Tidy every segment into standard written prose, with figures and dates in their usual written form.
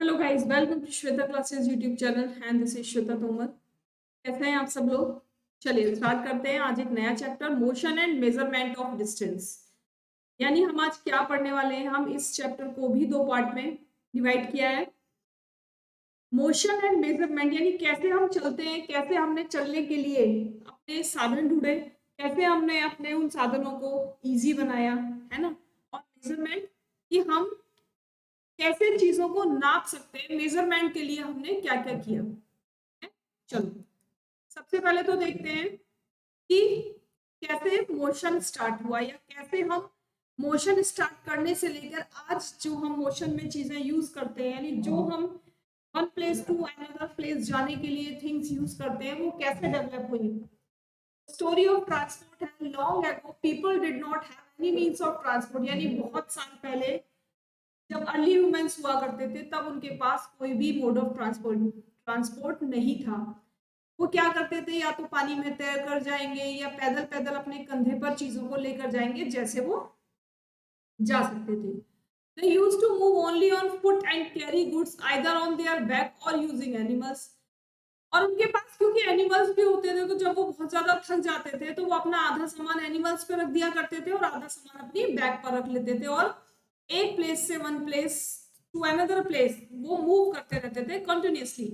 Hello guys, welcome to Shweta classes YouTube channel and this is Shweta Tomar. कैसे हैं आप सब लोग? चलिए स्टार्ट करते हैं आज एक नया chapter, motion and measurement of distance. यानी हम आज क्या पढ़ने वाले हैं, हम इस चैप्टर को भी दो पार्ट में डिवाइड किया है। मोशन एंड मेजरमेंट यानी कैसे हम चलते हैं, कैसे हमने चलने के लिए अपने साधन ढूंढे, कैसे हमने अपने उन साधनों को इजी बनाया, है ना। और मेजरमेंट कि हम कैसे चीजों को नाप सकते हैं, मेजरमेंट के लिए हमने क्या क्या किया है। चलो सबसे पहले तो देखते हैं कि कैसे मोशन स्टार्ट हुआ या कैसे हम मोशन स्टार्ट करने से लेकर आज जो हम मोशन में चीजें यूज करते हैं, यानी जो हम one place to another place जाने के लिए थिंग्स यूज करते हैं, वो कैसे डेवलप हुई। स्टोरी ऑफ ट्रांसपोर्ट है। Long ago people did not have any means of transport, यानी बहुत साल पहले जब अर्ली ह्यूमंस हुआ करते थे तब उनके पास कोई भी मोड ऑफ ट्रांसपोर्ट नहीं था। वो क्या करते थे, या तो पानी में तैर कर जाएंगे या पैदल पैदल अपने कंधे पर चीजों को लेकर जाएंगे जैसे वो जा सकते थे। They used to move only on foot and carry goods either on their back or using animals। और उनके पास क्योंकि एनिमल्स भी होते थे, तो जब वो बहुत ज्यादा थक जाते थे तो वो अपना आधा सामान एनिमल्स पे रख दिया करते थे और आधा सामान अपनी बैक पर रख लेते थे, और एक प्लेस से one place to another place वो मूव करते रहते थे कंटिन्यूसली।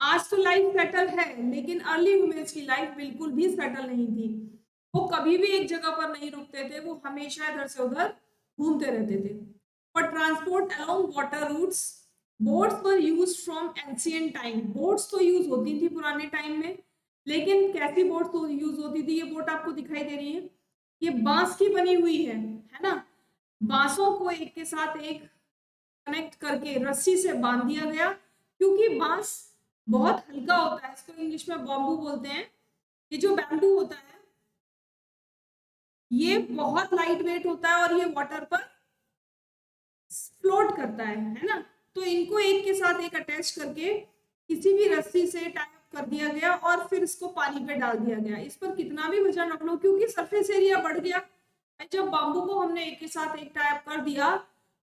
आज तो लाइफ सेटल है, लेकिन अर्ली ह्यूमंस की लाइफ बिल्कुल भी सेटल नहीं थी। वो कभी भी एक जगह पर नहीं रुकते थे, वो हमेशा इधर से उधर घूमते रहते थे। For transport along water routes boats were used from ancient time. Boats तो यूज होती थी पुराने टाइम में, लेकिन कैसी बोट तो यूज होती थी, ये बोट आपको दिखाई दे रही है, ये बांस की बनी हुई है ना। बांसों को एक के साथ एक कनेक्ट करके रस्सी से बांध दिया गया, क्योंकि बांस बहुत हल्का होता है, इसको इंग्लिश में बॉम्बू बोलते हैं। ये जो बैम्बू होता है ये बहुत लाइट वेट होता है और ये वाटर पर फ्लोट करता है ना। तो इनको एक के साथ एक अटैच करके किसी भी रस्सी से टाइप कर दिया गया और फिर इसको पानी पे डाल दिया गया। इस पर कितना भी वजन रख लो, क्योंकि सरफेस एरिया बढ़ गया। जब बाम्बू को हमने एक के साथ एक टाइप कर दिया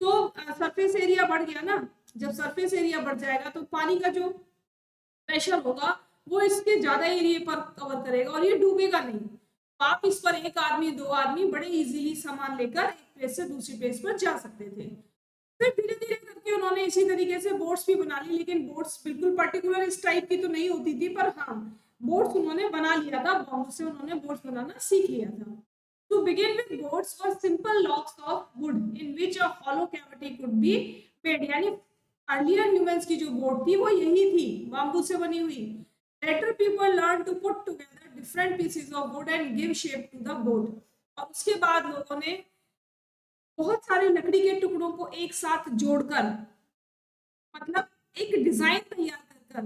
तो सरफेस एरिया बढ़ गया ना। जब सरफेस एरिया बढ़ जाएगा तो पानी का जो प्रेशर होगा वो इसके ज्यादा एरिया पर कवर करेगा और ये डूबेगा नहीं। तो आप इस पर एक आदमी दो आदमी बड़े इजीली सामान लेकर एक प्लेस से दूसरी प्लेस पर जा सकते थे। फिर धीरे धीरे करके उन्होंने इसी तरीके से बोट्स भी बना ली, लेकिन बोट्स बिल्कुल पर्टिकुलर इस टाइप की तो नहीं होती थी, पर हाँ बोट्स उन्होंने बना लिया था, बॉम्ब से उन्होंने बोट्स बनाना सीख लिया था। To begin with boats were simple logs of wood in which a hollow cavity could be made, यानी अर्लियर ह्यूमंस की जो बोट थी वो यही थी, बाम्बू से बनी हुई। Later people learn to put together different pieces of wood and give shape to the boat. और उसके बाद लोगों ने बहुत सारे लकड़ी के टुकड़ों को एक साथ जोड़कर, मतलब एक डिजाइन तैयार कर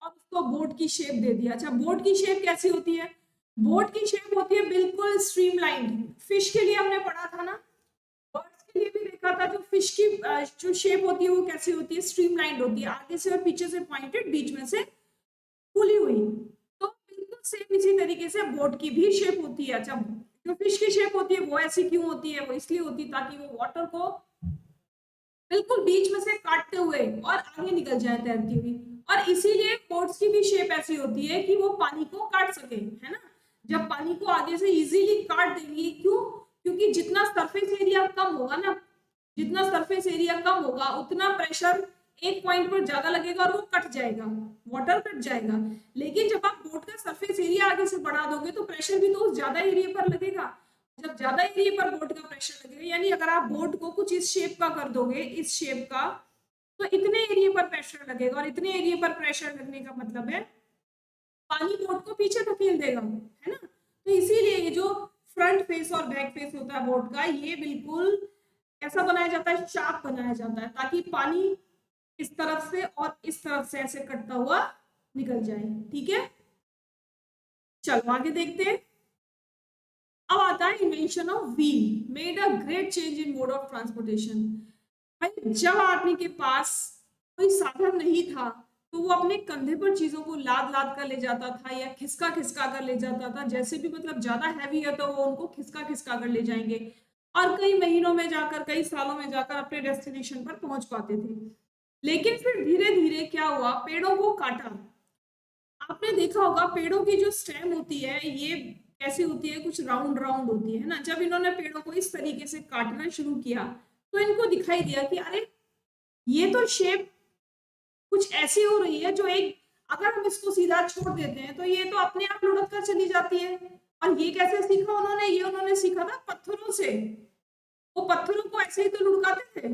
और उसको बोट की शेप दे दिया। अच्छा, बोट की शेप कैसी होती है? बोट की शेप होती है बिल्कुल स्ट्रीमलाइंड। फिश के लिए हमने पढ़ा था ना, बर्ड्स के लिए भी देखा था, जो फिश की जो शेप होती है वो कैसी होती है, स्ट्रीमलाइंड होती है, आगे से और पीछे से पॉइंटेड, बीच में से फूली हुई। तो बिल्कुल सेम इसी तरीके से बोट की भी शेप होती है। अच्छा, जो फिश की शेप होती है वो ऐसी क्यों होती है? वो इसलिए होती है ताकि वो वाटर को बिल्कुल बीच में से काटते हुए और आगे निकल जाए तैरती हुई। और इसीलिए बोट्स की भी शेप ऐसी होती है कि वो पानी को काट सके, है ना। जब पानी को आगे से इजीली काट देंगी, क्यों? क्योंकि जितना सरफेस एरिया कम होगा ना, जितना सरफेस एरिया कम होगा उतना प्रेशर एक पॉइंट पर ज्यादा लगेगा और वो कट जाएगा, वाटर कट जाएगा। लेकिन जब आप बोट का सरफेस एरिया आगे से बढ़ा दोगे तो प्रेशर भी तो उस ज्यादा एरिया पर लगेगा। जब ज्यादा एरिया पर बोट का प्रेशर लगेगा, यानी अगर आप बोट को कुछ इस शेप का कर दोगे, इस शेप का, तो इतने एरिया पर प्रेशर लगेगा, और इतने एरिया पर प्रेशर लगने का मतलब है पानी बोट को पीछे धकेल देगा, है ना। तो इसीलिए ये जो फ्रंट फेस और बैक फेस होता है बोट का, ये बिल्कुल ऐसा बनाया जाता है, शार्प बनाया जाता है, ताकि पानी इस तरफ से और इस तरफ से ऐसे कटता हुआ निकल जाए। ठीक है, चलो आगे देखते हैं। अब आता है invention of wheel made a great change in mode of transportation. भाई जब आदमी के पास कोई साधन नहीं था तो वो अपने कंधे पर चीजों को लाद लाद कर ले जाता था या खिसका खिसका कर ले जाता था। जैसे भी मतलब ज्यादा हैवी है तो वो उनको खिसका खिसका कर ले जाएंगे और कई महीनों में जाकर, कई सालों में जाकर अपने डेस्टिनेशन पर पहुंच पाते थे। लेकिन फिर धीरे धीरे क्या हुआ, पेड़ों को काटा। आपने देखा होगा पेड़ों की जो स्टेम होती है ये कैसी होती है, कुछ राउंड राउंड होती है ना। जब इन्होंने पेड़ों को इस तरीके से काटना शुरू किया तो इनको दिखाई दिया कि अरे ये तो शेप कुछ ऐसी हो रही है जो एक, अगर हम इसको सीधा छोड़ देते हैं तो ये तो अपने आप लुढ़क कर चली जाती है। और ये कैसे सीखा उन्होंने, ये उन्होंने सीखा था पत्थरों से। वो पत्थरों को ऐसे ही तो लुढ़काते थे।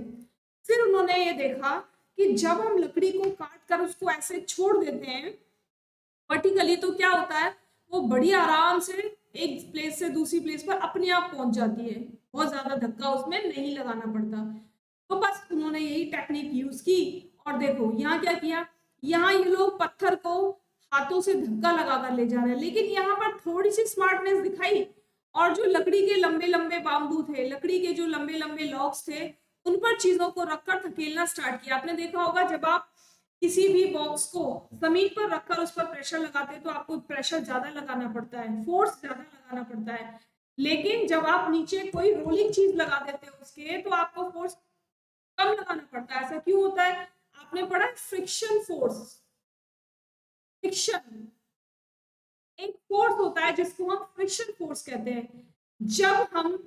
फिर उन्होंने ये देखा कि जब हम लकड़ी को काट कर उसको ऐसे छोड़ देते हैं वर्टिकली तो क्या होता है, वो बड़ी आराम से एक प्लेस से दूसरी प्लेस पर अपने आप पहुंच जाती है, बहुत ज्यादा धक्का उसमें नहीं लगाना पड़ता। तो बस उन्होंने यही टेक्निक यूज की। और देखो यहाँ क्या किया, यहाँ ये लोग पत्थर को हाथों से धक्का लगा कर ले जा रहे हैं, लेकिन यहाँ पर थोड़ी सी स्मार्टनेस दिखाई। और जो लकड़ी के लंबे लंबे बाम्बू थे, लकड़ी के जो लंबे लंबे लॉक्स थे, उन पर चीजों को रखकर धकेलना स्टार्ट किया। आपने देखा होगा जब आप किसी भी बॉक्स को जमीन पर रखकर उस पर प्रेशर लगाते हैं तो आपको प्रेशर ज्यादा लगाना पड़ता है, फोर्स ज्यादा लगाना पड़ता है। लेकिन जब आप नीचे कोई रोलिंग चीज लगा देते हो उसके तो आपको फोर्स कम लगाना पड़ता है। ऐसा क्यों होता है, आपने पढ़ा फ्रिक्शन फोर्स। फ्रिक्शन एक फोर्स होता है जिसको हम फ्रिक्शन फोर्स कहते हैं। जब हम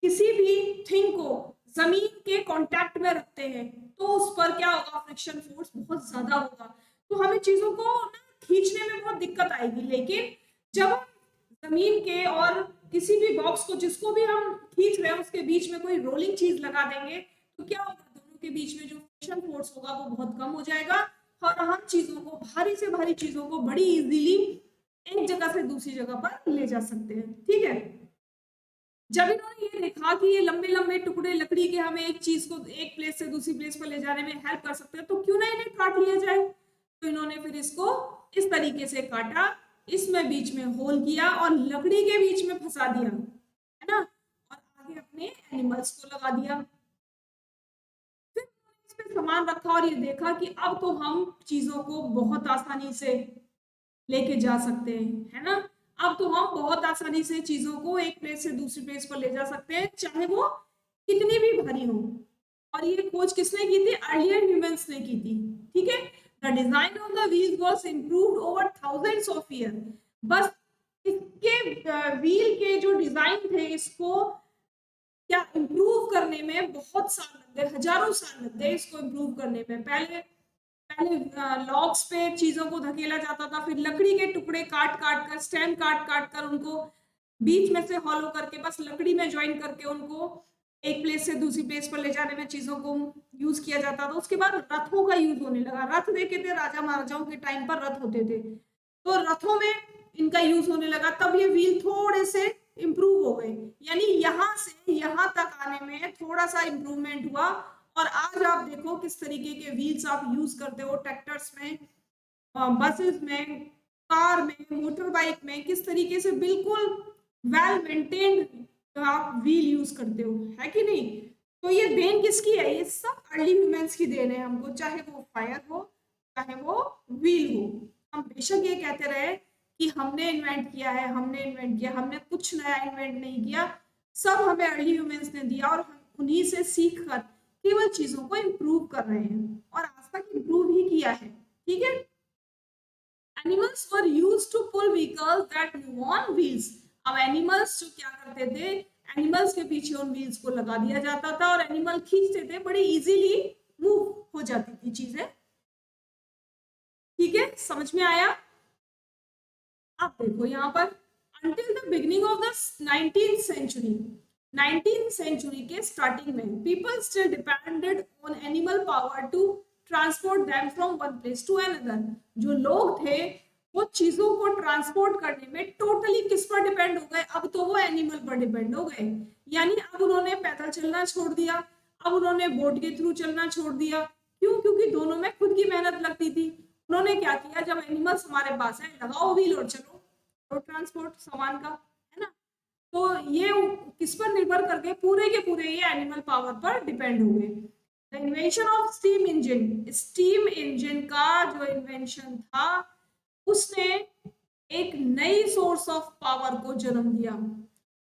किसी भी थिंग को जमीन के कांटेक्ट में रखते हैं तो उस पर क्या होगा, फ्रिक्शन फोर्स बहुत ज्यादा होगा। तो हमें चीजों को ना खींचने में बहुत दिक्कत आएगी। लेकिन जब हम जमीन के और किसी भी बॉक्स को जिसको भी हम खींच रहे हैं उसके बीच में कोई रोलिंग चीज लगा देंगे तो क्या होगा, दोनों के बीच में जो फ्रिक्शन फोर्स होगा वो बहुत कम हो जाएगा और हम चीजों को, भारी से भारी चीजों को बड़ी इजीली एक जगह से दूसरी जगह पर ले जा सकते हैं। ठीक है, जब इन्होंने ये देखा कि ये लंबे लंबे टुकड़े लकड़ी के हमें एक चीज को एक प्लेस से दूसरी प्लेस पर ले जाने में हेल्प कर सकते हैं तो क्यों ना इन्हें काट लिया जाए। तो इन्होंने फिर इसको इस तरीके से काटा, इसमें बीच में होल किया और लकड़ी के बीच में फंसा दिया, है ना, और आगे अपने एनिमल्स को लगा दिया। फिर उन्होंने इस पे सामान रखा और ये देखा कि अब तो हम चीजों को बहुत आसानी से लेके जा सकते हैं, है ना। अब तो हम बहुत आसानी से चीजों को एक प्लेस से दूसरी प्लेस पर ले जा सकते हैं चाहे वो कितनी भी भारी हो। और ये खोज किसने की थी, अर्लियर ह्यूमंस ने की थी। ठीक है, the design of the wheels was improved over thousands of year. बस इसके व्हील के जो डिजाइन थे इसको क्या इम्प्रूव करने में बहुत साल लग गए, हजारों साल लग गए इसको इम्प्रूव करने में। पहले पहले लॉग्स पे चीजों को धकेला जाता था, फिर लकड़ी के टुकड़े काट काट कर, स्टेम काट काट कर उनको बीच में से हॉलो करके बस लकड़ी में ज्वाइन करके उनको एक प्लेस से दूसरी प्लेस पर ले जाने में चीजों को यूज किया जाता था। उसके बाद रथों का यूज होने लगा। रथ देखे थे राजा महाराजाओं के टाइम पर रथ होते थे तो रथों में इनका यूज होने लगा, तब ये व्हील थोड़े से इम्प्रूव हो गए। यानी यहाँ से यहाँ तक आने में थोड़ा सा इम्प्रूवमेंट हुआ। और आज आप देखो किस तरीके के व्हील्स आप यूज करते हो ट्रैक्टर्स में, बसेस में, कार में, मोटर बाइक में, किस तरीके से बिल्कुल वेल मेंटेन्ड आप व्हील यूज करते हो, है कि नहीं। तो ये देन किसकी है, ये सब अर्ली ह्यूमंस की देन है हमको, चाहे वो फायर हो चाहे वो व्हील हो। हम बेशक ये कहते रहे कि हमने इन्वेंट किया है, हमने इन्वेंट किया, हमने कुछ नया इन्वेंट नहीं किया, सब हमें अर्ली ह्यूमंस ने दिया और हम उन्हीं से सीख कर केवल चीजों को इम्प्रूव कर रहे हैं और आज तक इम्प्रूव ही किया है। ठीक है, animals were used to pull vehicles that move on wheels. अब एनिमल्स जो क्या करते थे, एनिमल्स के पीछे उन व्हील्स को लगा दिया जाता था और एनिमल खींचते थे, बड़ी इजीली मूव हो जाती थी चीजें। ठीक है, समझ में आया। अब देखो यहाँ पर until the beginning of the 19th century, 19th century के स्टार्टिंग में people still depended on animal power to transport them from one place to another। जो लोग थे वो चीजों को ट्रांसपोर्ट करने में टोटली किस पर डिपेंड हो गए, अब तो वो एनिमल पर डिपेंड हो गए। यानी अब उन्होंने पैदल चलना छोड़ दिया, अब उन्होंने बोट के थ्रू चलना छोड़ दिया। क्यों, क्योंकि दोनों में खुद की मेहनत लगती थी। उन्होंने क्या किया, जब एनिमल्स हमारे पास है लगाओ व्हील और चलो, रोड ट्रांसपोर्ट सामान का, है ना। तो ये किस पर निर्भर करके, पूरे के पूरे ये एनिमल पावर पर डिपेंड हो गए। The invention of steam engine, steam engine का जो इन्वेंशन था उसने एक नई सोर्स ऑफ पावर को जन्म दिया।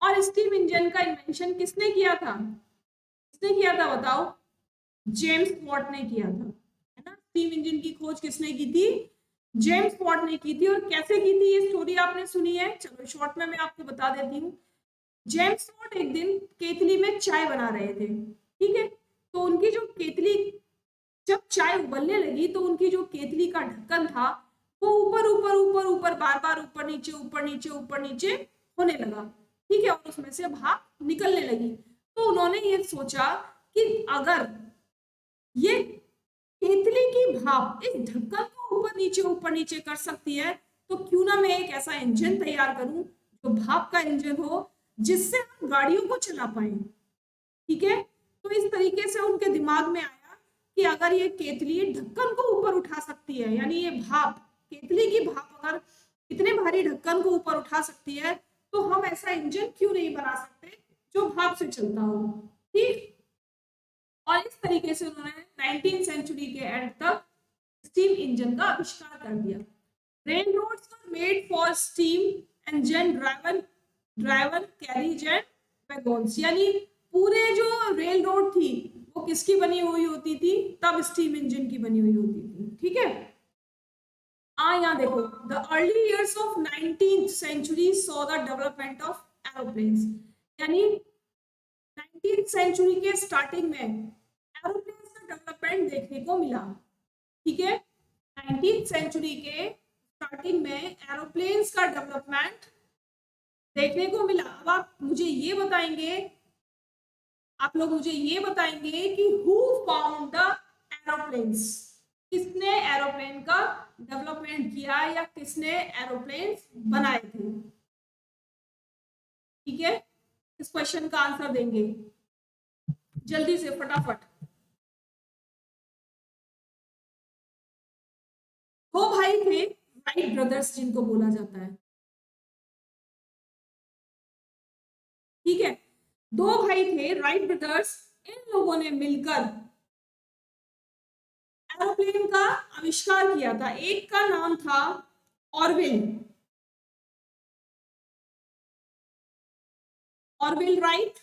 और स्टीम इंजन का इन्वेंशन किसने किया था, किसने किया था बताओ, जेम्स वॉट ने किया था, है ना। स्टीम इंजन की खोज किसने की थी? जेम्स वॉट ने की थी। और कैसे की थी ये स्टोरी आपने सुनी है, चलो शॉर्ट में मैं आपको बता देती हूँ। जेम्स वॉट एक दिन केतली में चाय बना रहे थे, ठीक है। तो उनकी जो केतली, जब चाय उबलने लगी तो उनकी जो केतली का ढक्कन था वो ऊपर ऊपर ऊपर ऊपर बार बार ऊपर नीचे ऊपर नीचे ऊपर नीचे होने लगा, ठीक है। और उसमें से भाप निकलने लगी। तो उन्होंने ये सोचा कि अगर ये केतली की भाप इस ढक्कन को ऊपर नीचे कर सकती है, तो क्यों ना मैं एक ऐसा इंजन तैयार करूं जो भाप का इंजन हो, जिससे हम गाड़ियों को चला पाए, ठीक है। तो इस तरीके से उनके दिमाग में आया कि अगर ये केतली ढक्कन को ऊपर उठा सकती है, यानी ये भाप, केतली की भाप अगर इतने भारी ढक्कन को ऊपर उठा सकती है, तो हम ऐसा इंजन क्यों नहीं बना सकते जो भाप से चलता हो, ठीक। और इस तरीके से उन्होंने 19वीं सेंचुरी के एंड तक स्टीम इंजन का आविष्कार कर दिया। Railroads were made for steam engine driven carriage and wagons, यानी पूरे जो रेल रोड थी वो किसकी बनी हुई होती थी? तब स्टीम इंजन की बनी हुई होती थी, ठीक है। यहाँ देखो, the early years of 19th century saw the development of aeroplanes, यानी 19th सेंचुरी के स्टार्टिंग में एरोप्लेन्स का डेवलपमेंट देखने को मिला, ठीक है। 19th सेंचुरी के स्टार्टिंग में एरोप्लेन्स का डेवलपमेंट देखने को मिला। अब आप मुझे ये बताएंगे, आप लोग मुझे ये बताएंगे कि हु फाउंड द एरोप्लेन्स, किसने एरोप्लेन का डेवलपमेंट किया या किसने एरोप्लेन्स बनाए थे, ठीक है। इस क्वेश्चन का आंसर देंगे जल्दी से, फटाफट। वो भाई थे राइट ब्रदर्स, जिनको बोला जाता है, ठीक है। दो भाई थे राइट ब्रदर्स, इन लोगों ने मिलकर एरोप्लेन का आविष्कार किया था। एक का नाम था ऑरविल, ऑरविल राइट,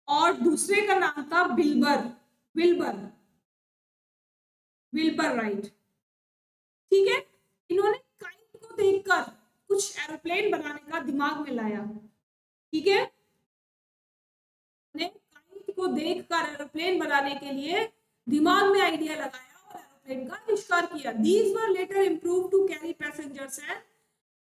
और दूसरे का नाम था विल्बर, विल्बर, विल्बर राइट, ठीक है। इन्होंने काइट को देखकर कुछ एरोप्लेन बनाने का दिमाग में लाया, ठीक है। काइट को देखकर एरोप्लेन बनाने के लिए दिमाग में आइडिया लगाया और एरोप्लेन का आविष्कार किया। These were later improve to carry passengers and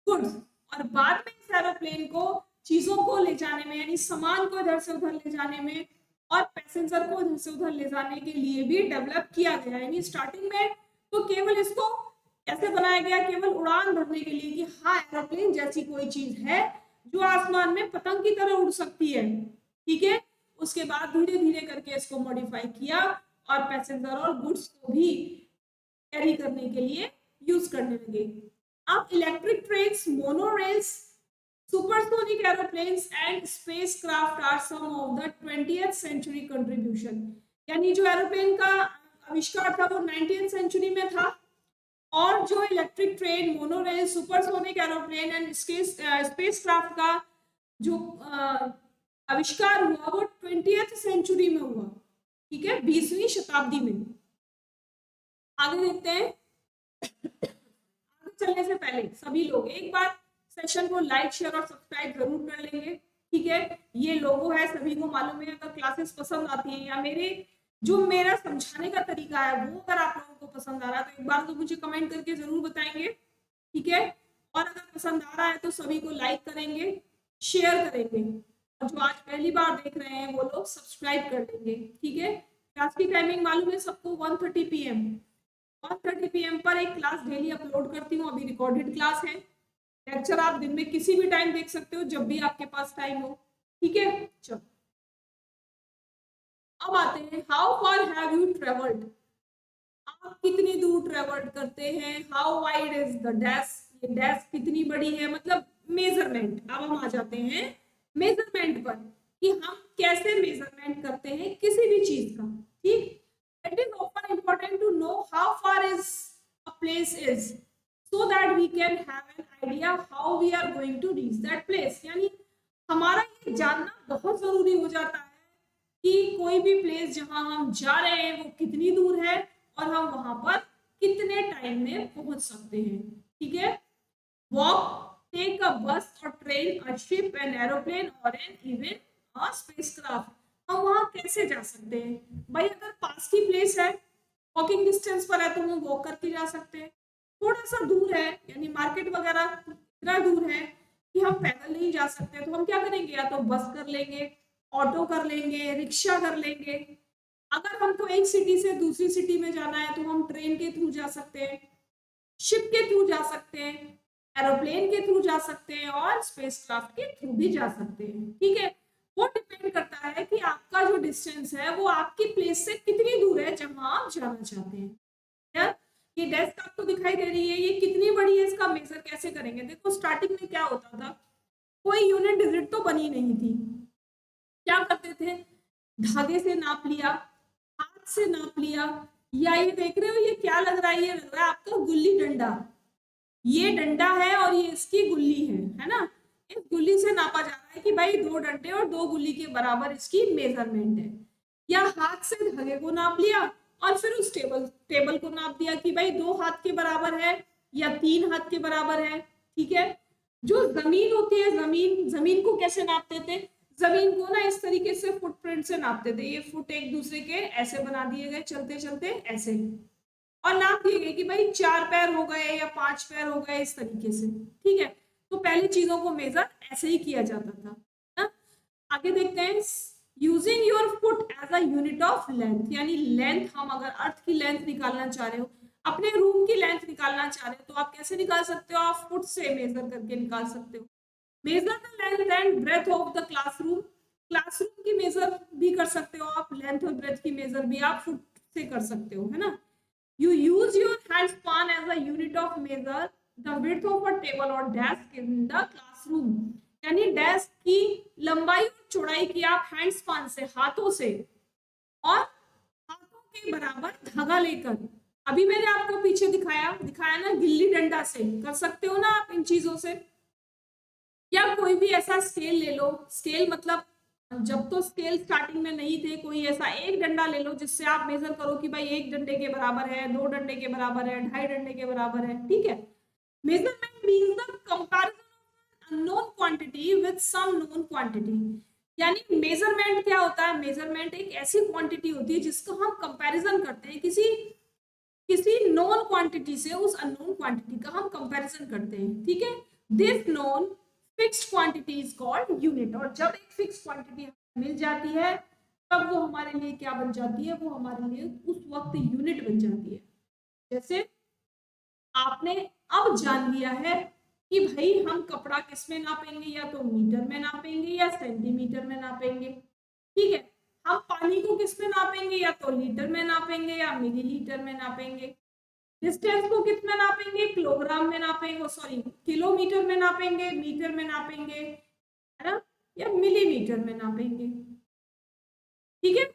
goods, और बाद में इस एरोप्लेन को चीजों को ले जाने में, यानी सामान को इधर से उधर ले जाने में और पैसेंजर को इधर से उधर ले जाने के लिए भी डेवलप किया गया। यानी स्टार्टिंग में तो केवल इसको ऐसे बनाया गया, केवल उड़ान भरने के लिए कि हाँ एरोप्लेन जैसी कोई चीज है जो आसमान में पतंग की तरह उड़ सकती है, ठीक है। उसके बाद धीरे धीरे करके इसको मॉडिफाई किया और पैसेंजर और गुड्स को भी कैरी करने के लिए यूज करने लगे। अब electric trains, monorails, supersonic aeroplanes and spacecraft are some of the 20th century contribution, यानी जो एरोप्लेन का आविष्कार था वो 19th सेंचुरी में था, और जो electric train, monorail, supersonic aeroplane and spacecraft का जो आविष्कार हुआ वो 20th सेंचुरी में हुआ, ठीक है, 20वीं शताब्दी में। आगे देखते हैं। आगे चलने से पहले सभी लोग एक बार सेशन को लाइक, शेयर और सब्सक्राइब जरूर कर लेंगे, ठीक है। ये लोगो है, सभी को मालूम है। अगर क्लासेस पसंद आती हैं या मेरा समझाने का तरीका है वो अगर आप लोगों को पसंद आ रहा है तो एक बार तो मुझे कमेंट करके जरूर बताएंगे, ठीक है। और अगर पसंद आ रहा है तो सभी को लाइक करेंगे, शेयर करेंगे, और जो आज पहली बार देख रहे हैं वो लोग सब्सक्राइब कर लेंगे, ठीक है। क्लास की टाइमिंग मालूम है सबको, 1:30 PM। 1:30 PM पर एक क्लास डेली अपलोड करती हूँ, अभी रिकॉर्डेड क्लास है। लेक्चर आप दिन में किसी भी टाइम देख सकते हो, जब भी आपके पास टाइम हो, ठीक है। चलो अब आते हैं, how far have you travelled, आप कितनी दूर ट्रेवल करते हैं। How wide is the desk, ये डेस्क कितनी बड़ी है, मतलब मेजरमेंट। अब हम आ जाते हैं मेजरमेंट पर कि हम कैसे मेजरमेंट करते हैं किसी भी चीज का, ठीक। It is often important to know how far is a place is, so that we can have an idea how we are going to reach that place, यानी हमारा ये जानना बहुत जरूरी हो जाता है कि कोई भी प्लेस जहां हम जा रहे हैं वो कितनी दूर है और हम वहां पर कितने टाइम में पहुंच सकते हैं। ठीक है, वॉक, टेक अ बस और train, a ship, an aeroplane और एन इवन अ स्पेसक्राफ्ट। हम वहां कैसे जा सकते हैं भाई? अगर पास की प्लेस है, वॉकिंग डिस्टेंस पर है, तो हम वॉक करके जा सकते हैं। थोड़ा सा दूर है, यानी मार्केट वगैरह इतना दूर है कि हम पैदल नहीं जा सकते, तो हम क्या करेंगे? या तो बस कर लेंगे, ऑटो कर लेंगे, रिक्शा कर लेंगे। अगर हमको एक सिटी से दूसरी सिटी में जाना है तो हम ट्रेन के थ्रू जा सकते हैं, शिप के थ्रू जा सकते हैं, एरोप्लेन के थ्रू जा सकते हैं और स्पेसक्राफ्ट के थ्रू भी जा सकते हैं। ठीक है, वो डिपेंड करता है कि आपका जो डिस्टेंस है वो आपकी प्लेस से कितनी दूर है जहां आप जाना चाहते हैं। यार, ये डेस्क आपको दिखाई दे रही है, ये कितनी बड़ी है, इसका मेजर कैसे करेंगे? देखो स्टार्टिंग में क्या होता था, कोई यूनिट डिजिट तो बनी नहीं थी। क्या करते थे? धागे से नाप लिया, हाथ से नाप लिया, या ये देख रहे हो ये क्या लग रहा है? ये लग रहा है आपका गुल्ली डंडा। ये डंडा है और ये इसकी गुल्ली है ना? इस गुल्ली से नापा जा रहा है कि भाई 2 डंडे और 2 गुल्ली के बराबर इसकी मेजरमेंट है। या हाथ से धागे को नाप लिया और फिर उस टेबल को नाप दिया कि भाई 2 हाथ के बराबर है या 3 हाथ के बराबर है। ठीक है, जो जमीन होती है, जमीन को कैसे नापते थे? जमीन को ना इस तरीके से फुटप्रिंट से नापते थे। ये फुट एक दूसरे के ऐसे बना दिए गए, चलते चलते ऐसे, और नाप दिए गए कि भाई 4 पैर हो गए या 5 पैर हो गए, इस तरीके से। ठीक है, तो पहले चीजों को मेजर ऐसे ही किया जाता था ना? आगे देखते हैं, using your foot as a unit of length, यानी लेंथ, हम अगर अर्थ की लेंथ निकालना चाह रहे हो, अपने रूम की लेंथ निकालना चाह रहे हो, तो आप कैसे निकाल सकते हो? आप फुट से मेजर करके निकाल सकते हो। Measure the length and breadth of the classroom, classroom की मेजर भी कर सकते हो आप, लेंथ और ब्रेथ की मेजर भी आप फुट से कर सकते हो, है ना? You use your hand span as a unit of measure the width of a table or desk in the classroom, यानी डेस्क की लंबाई और चौड़ाई की आप हैंड स्पान से, हाथों से, और हाथों के बराबर धागा लेकर, अभी मैंने आपको पीछे दिखाया ना, गिल्ली डंडा से कर सकते हो ना आप इन चीजों से। या कोई भी ऐसा स्केल ले लो, स्केल मतलब जब तो स्केल स्टार्टिंग में नहीं थे, कोई ऐसा एक डंडा ले लो जिससे आप मेजर करो कि भाई 1 डंडे के बराबर है, 2 डंडे के बराबर है, 2.5 डंडे के बराबर है। ठीक है, measurement means the comparison of unknown quantity with some known quantity, यानी मेजरमेंट क्या होता है? मेजरमेंट एक ऐसी क्वांटिटी होती है जिसका हम कंपैरिजन करते हैं, किसी किसी नोन क्वांटिटी से उस अननोन क्वांटिटी का हम कंपैरिजन करते हैं। ठीक है, this known fixed quantity is called unit, और जब एक फिक्स क्वांटिटी मिल जाती है तब वो हमारे लिए क्या बन जाती है? वो हमारे लिए उस वक्त यूनिट बन जाती है। जैसे आपने अब जान लिया है कि भाई हम कपड़ा किस में नापेंगे, या तो मीटर में नापेंगे या सेंटीमीटर में नापेंगे। ठीक है, हम पानी को किस में नापेंगे, या तो लीटर में नापेंगे या मिलीलीटर में नापेंगे। डिस्टेंस को कितना नापेंगे? किलोग्राम में नापेंगे, सॉरी किलोमीटर में नापेंगे, मीटर में नापेंगे, है ना, या मिलीमीटर में नापेंगे। ठीक है,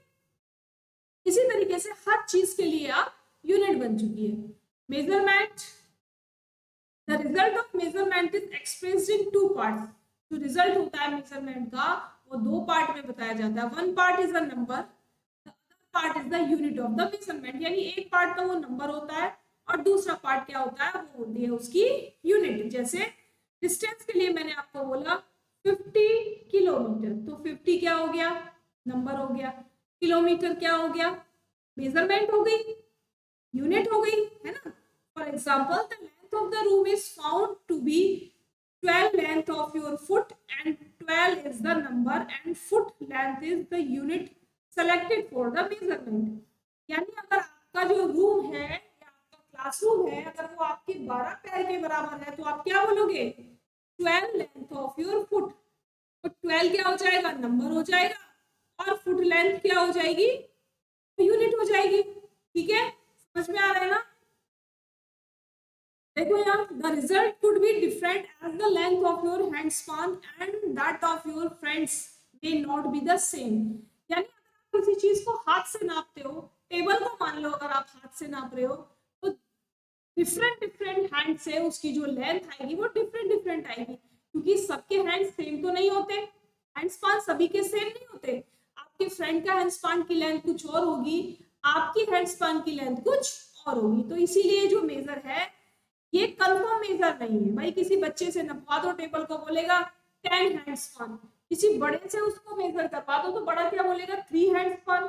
इसी तरीके से हर चीज के लिए आप यूनिट बन चुकी है। Measurement, the result of measurement is expressed in 2 parts, जो रिजल्ट होता है मेजरमेंट का वो 2 पार्ट में बताया जाता है। 1 part is a number, the other part is the unit of the measurement, यानी एक पार्ट का वो नंबर होता है और दूसरा पार्ट क्या होता है? वो होती है उसकी यूनिट। जैसे डिस्टेंस के लिए मैंने आपको बोला 50 किलोमीटर, तो 50 क्या हो गया? नंबर हो गया। किलोमीटर क्या हो गया? मेजरमेंट हो गई, यूनिट हो गई, है ना? For example, the length of the room is found to be 12 length of your foot and 12 is the number and foot length is the unit selected for the measurement, यानी अगर आपका जो रूम है या आपका क्लासरूम है, अगर वो आपके 12 पैर के बराबर है तो आप क्या बोलोगे? 12 लेंथ ऑफ योर फुट, तो 12 क्या हो जाएगा? नंबर हो जाएगा, और फुट लेंथ क्या हो जाएगी? यूनिट हो जाएगी। ठीक है, समझ में आ रहा है ना? देखो यार, the result could be different as the length of your hand span and that of your friends may not be the same, यानी अगर आप किसी चीज को हाथ से नापते हो, टेबल को मान लो अगर आप हाथ से नाप रहे हो, तो डिफरेंट डिफरेंट हैंड से उसकी जो लेंथ आएगी वो डिफरेंट डिफरेंट आएगी, क्योंकि सबके हैंड सेम तो नहीं होते, हैंड स्पान सभी के सेम नहीं होते। आप आपके फ्रेंड का हैंड स्पैन की लेंथ कुछ और होगी, आपकी हैंड स्पैन की लेंथ कुछ और होगी। तो इसीलिए जो मेजर है ये कंफर्म मेजर नहीं है भाई। किसी बच्चे से नपवा दो टेबल को, बोलेगा 10 हैंड स्पैन, किसी बड़े से उसको मेजर करवा दो तो बड़ा क्या बोलेगा 3 हैंड स्पैन।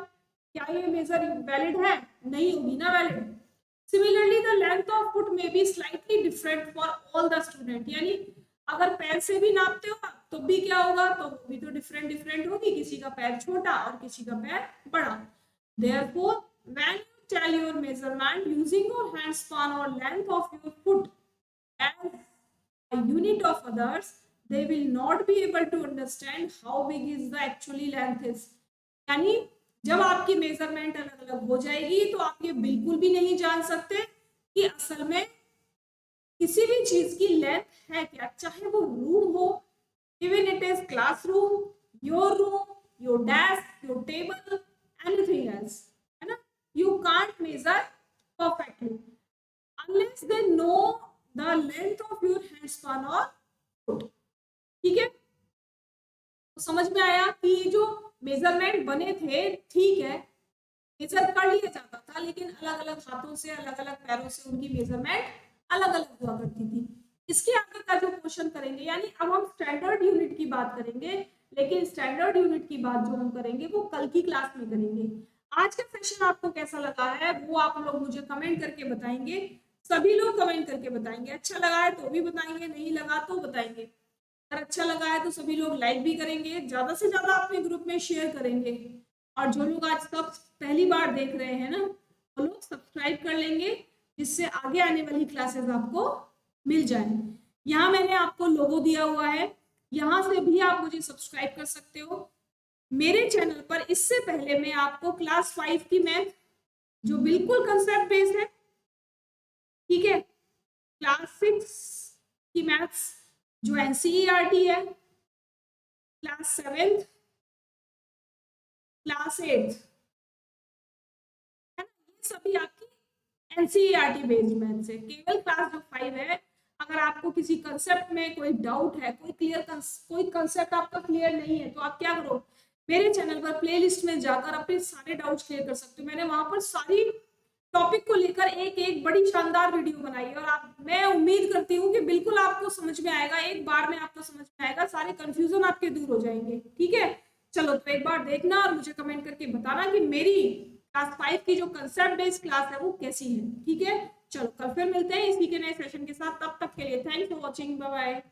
क्या ये मेजर वैलिड है? नहीं होगी ना valid. Similarly the length of foot may be slightly different for all the student, यानी अगर पैर से भी नापते हो तो भी क्या होगा, तो वो भी तो डिफरेंट डिफरेंट होगी, किसी का पैर छोटा और किसी का पैर बड़ा। Therefore, when you tell your measurement using your hand span or length of your foot as a unit of others, they will not be able to understand how big is the actually length is। यानी जब आपकी measurement अलग अलग हो जाएगी तो आप ये बिल्कुल भी नहीं जान सकते कि असल में किसी भी चीज की लेंथ है क्या, चाहे वो रूम हो, even it is classroom, room, your desk, your table, anything else, है ना। You can't measure perfectly unless they know the length of your hand span और फुट। ठीक है, तो समझ में आया कि जो मेजरमेंट बने थे, ठीक है, मेजर कर लिया जाता था, लेकिन अलग अलग हाथों से, अलग अलग पैरों से उनकी मेजरमेंट अलग अलग हुआ करती थी। इसके आगे का जो क्वेश्चन करेंगे, यानी अब हम स्टैंडर्ड यूनिट की बात करेंगे, लेकिन स्टैंडर्ड यूनिट की बात जो हम करेंगे वो कल की क्लास में करेंगे। आज का सेशन आपको कैसा लगा है वो आप लोग मुझे कमेंट करके बताएंगे। सभी लोग कमेंट करके बताएंगे, अच्छा लगा है तो भी बताएंगे, नहीं लगा तो बताएंगे। अगर अच्छा लगा है तो सभी लोग लाइक भी करेंगे, ज्यादा से ज्यादा अपने ग्रुप में शेयर करेंगे, और जो लोग आज तक पहली बार देख रहे हैं ना, वो लोग सब्सक्राइब कर लेंगे, जिससे आगे आने वाली क्लासेस आपको मिल जाए। यहाँ मैंने आपको लोगो दिया हुआ है, यहाँ से भी आप मुझे सब्सक्राइब कर सकते हो। मेरे चैनल पर इससे पहले मैं आपको क्लास 5 की मैथ जो बिल्कुल कंसेप्ट बेस्ड है, ठीक है, क्लास 6 की मैथ्स जो एनसीईआरटी है, क्लास 7, क्लास 8, है ना, ये सभी आपकी एनसीईआरटी बेस्ड मैथ्स है। केवल क्लास जो 5 है, अगर आपको किसी कंसेप्ट में कोई डाउट है, कोई कंसेप्ट आपका क्लियर नहीं है, तो आप क्या करो, मेरे चैनल पर प्लेलिस्ट में जाकर अपने सारे डाउट्स क्लियर कर सकते हो। मैंने वहां पर सारी टॉपिक को लेकर एक एक बड़ी शानदार वीडियो बनाई है, और मैं उम्मीद करती हूँ कि बिल्कुल आपको समझ में आएगा, एक बार में आपको समझ में आएगा, सारे कंफ्यूजन आपके दूर हो जाएंगे। ठीक है, चलो तो एक बार देखना और मुझे कमेंट करके बताना कि मेरी क्लास 5 की जो कंसेप्ट बेस्ड क्लास है वो कैसी है। ठीक है, चलो कल फिर मिलते हैं इसी के नए सेशन के साथ, तब तक के लिए thanks for watching, bye bye.